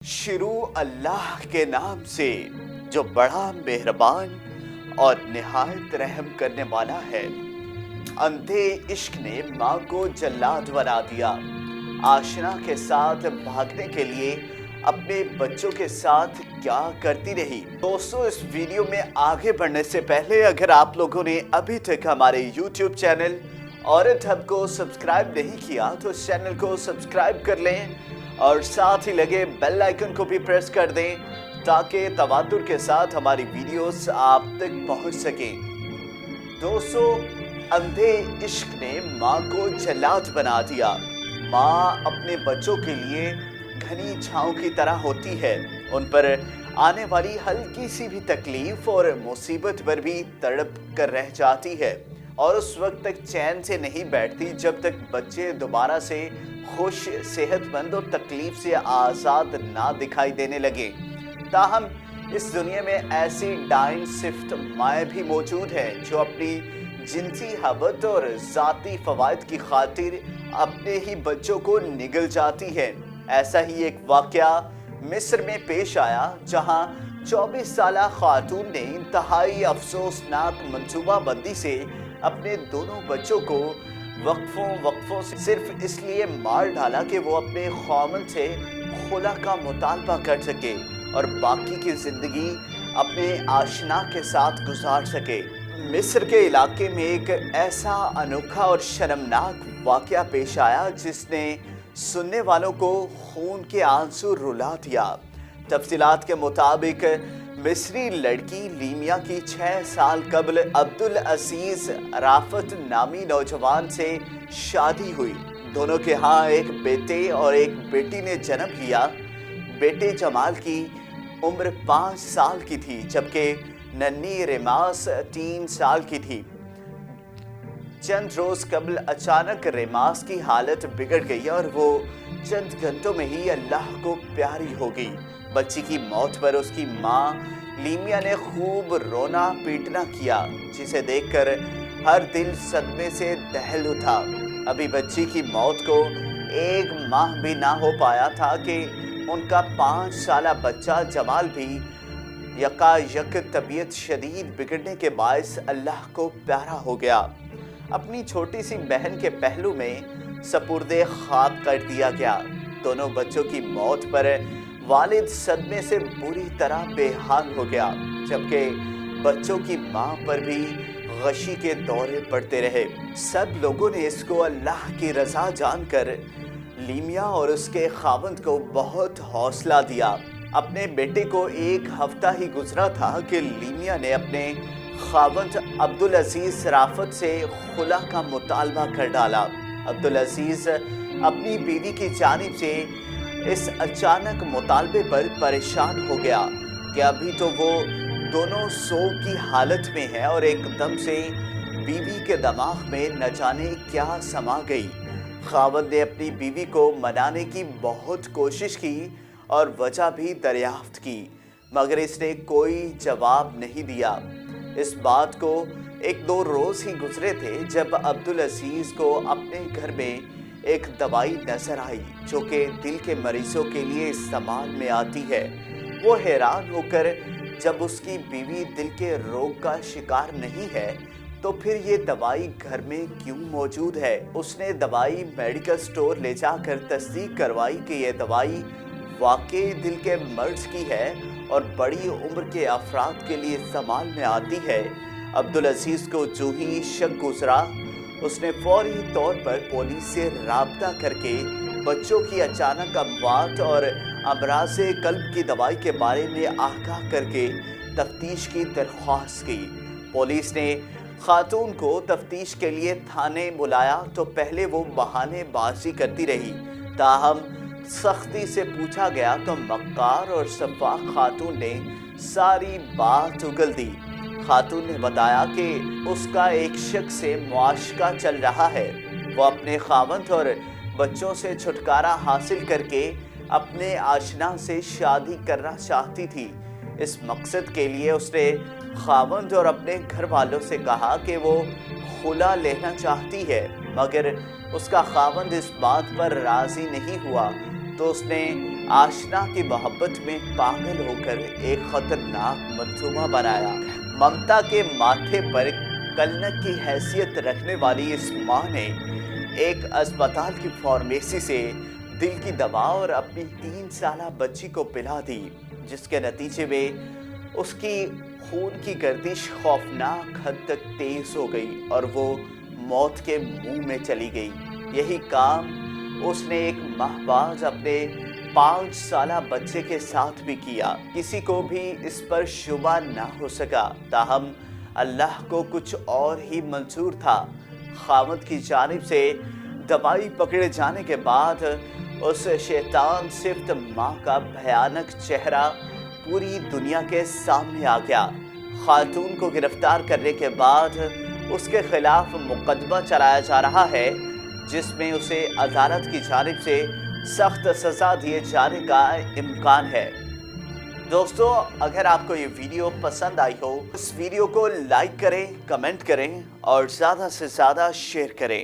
शुरू अल्लाह के नाम से जो बड़ा मेहरबान और निहायत रहम करने वाला है। अंधे इश्क ने माँ को जल्लाद बना दिया। आशना के साथ भागने के लिए अपने बच्चों के साथ क्या करती रही। दोस्तों, इस वीडियो में आगे बढ़ने से पहले अगर आप लोगों ने अभी तक हमारे YouTube चैनल औरत हब को सब्सक्राइब नहीं किया तो इस चैनल को सब्सक्राइब कर लें और साथ ही लगे बेल आइकन को भी प्रेस कर दें ताकि तवातुर के साथ हमारी वीडियोस आप तक पहुंच सकें। दोस्तों, अंधे इश्क ने माँ को जल्लाद बना दिया। माँ अपने बच्चों के लिए घनी छांव की तरह होती है। उन पर आने वाली हल्की सी भी तकलीफ और मुसीबत पर भी तड़प कर रह जाती है और उस वक्त तक चैन से नहीं बैठती जब तक बच्चे दोबारा से खुश, सेहतमंद और तकलीफ से आज़ाद ना दिखाई देने लगे। ताहम इस दुनिया में ऐसी डाइन सिफ्त माएँ भी मौजूद हैं जो अपनी जिनसी हवत और ज़ाती फ़वाइद की खातिर अपने ही बच्चों को निगल जाती है। ऐसा ही एक वाक़या मिस्र में पेश आया जहां 24 साला खातून ने इंतहाई अफसोसनाक मंसूबाबंदी से अपने दोनों बच्चों को वक्फों से सिर्फ इसलिए मार डाला कि वो अपने ख़ावंद से खुला का मुतालबा कर सके और बाकी की ज़िंदगी अपने आशना के साथ गुजार सके। मिस्र के इलाके में एक ऐसा अनोखा और शर्मनाक वाक़या पेश आया जिसने सुनने वालों को खून के आंसू रुला दिया। तफसीलात के मुताबिक मिस्री लड़की लीमिया की 6 साल कबल अब्दुल अजीज राफत नामी नौजवान से शादी हुई। दोनों के यहाँ एक बेटे और एक बेटी ने जन्म लिया। बेटे जमाल की उम्र 5 साल की थी जबकि नन्ही रेमास 3 साल की थी। चंद रोज कबल अचानक रेमास की हालत बिगड़ गई और वो चंद घंटों में ही अल्लाह को प्यारी हो गई। बच्ची की मौत पर उसकी माँ लीमिया ने खूब रोना पीटना किया जिसे देखकर हर दिल सदमे से दहल उठा। अभी बच्ची की मौत को 1 माह भी ना हो पाया था कि उनका 5 साला बच्चा जमाल भी यकायक तबीयत शदीद बिगड़ने के बायस अल्लाह को प्यारा हो गया। अपनी छोटी सी बहन के पहलू में सपुर्दे खाक कर दिया गया। दोनों बच्चों की मौत पर वालिद सदमे से बुरी तरह बेहाल हो गया जबकि बच्चों की मां पर भी गशी के दौरे पड़ते रहे। सब लोगों ने इसको अल्लाह की रज़ा जानकर लीमिया और उसके खावंद को बहुत हौसला दिया। अपने बेटे को 1 हफ्ता ही गुजरा था कि लीमिया ने अपने खावंद अब्दुल अजीज राफत से खुला का मुतालबा कर डाला। अब्दुल अजीज अपनी बीवी की जानिब से इस अचानक मुतालबे पर परेशान हो गया कि अभी तो वो दोनों सोग की हालत में है और एकदम से बीवी के दिमाग में न जाने क्या समा गई। खावंद ने अपनी बीवी को मनाने की बहुत कोशिश की और वजह भी दरियाफ्त की मगर इसने कोई जवाब नहीं दिया। इस बात को 1-2 रोज़ ही गुजरे थे जब अब्दुल अजीज को अपने घर में एक दवाई नजर आई जो कि दिल के मरीजों के लिए इस्तेमाल में आती है। वो हैरान होकर जब उसकी बीवी दिल के रोग का शिकार नहीं है तो फिर ये दवाई घर में क्यों मौजूद है। उसने दवाई मेडिकल स्टोर ले जाकर तस्दीक करवाई कि ये दवाई वाकई दिल के मर्ज की है और बड़ी उम्र के अफराद के लिए इस्तेमाल में आती है। अब्दुल अजीज को जो ही शक गुजरा उसने फौरी तौर पर पुलिस से राब्ता करके बच्चों की अचानक अमवात और अमराज़े कल्ब की दवाई के बारे में आगाह करके तफ्तीश की दरख्वास्त की। पुलिस ने खातून को तफ्तीश के लिए थाने बुलाया तो पहले वो बहानेबाजी करती रही। ताहम सख्ती से पूछा गया तो मक्कार और सफ़ाक खातून ने सारी बात उगल दी। खातून ने बताया कि उसका एक शख्स से मुआशका चल रहा है। वो अपने खावंद और बच्चों से छुटकारा हासिल करके अपने आशना से शादी करना चाहती थी। इस मकसद के लिए उसने खावंद और अपने घर वालों से कहा कि वो खुला लेना चाहती है मगर उसका खावंद इस बात पर राज़ी नहीं हुआ तो उसने आशना की मोहब्बत में पागल होकर एक खतरनाक मंसूबा बनाया। ममता के माथे पर कलनक की हैसियत रखने वाली इस माँ ने एक अस्पताल की फार्मेसी से दिल की दवा और अपनी 3 साला बच्ची को पिला दी, जिसके नतीजे में उसकी खून की गर्दिश खौफनाक हद तक तेज हो गई और वो मौत के मुंह में चली गई। यही काम उसने एक माह बाद अपने 5 साला बच्चे के साथ भी किया। किसी को भी इस पर शुबा ना हो सका, ताहम अल्लाह को कुछ और ही मंजूर था। खामद की जानिब से दवाई पकड़े जाने के बाद उस शैतान सिफ्त माँ का भयानक चेहरा पूरी दुनिया के सामने आ गया। खातून को गिरफ्तार करने के बाद उसके खिलाफ मुकदमा चलाया जा रहा है, जिसमें उसे अदालत की जानिब से सख्त सज़ा दिए जाने का इम्कान है। दोस्तों, अगर आपको ये वीडियो पसंद आई हो, इस वीडियो को लाइक करें, कमेंट करें और ज़्यादा से ज़्यादा शेयर करें।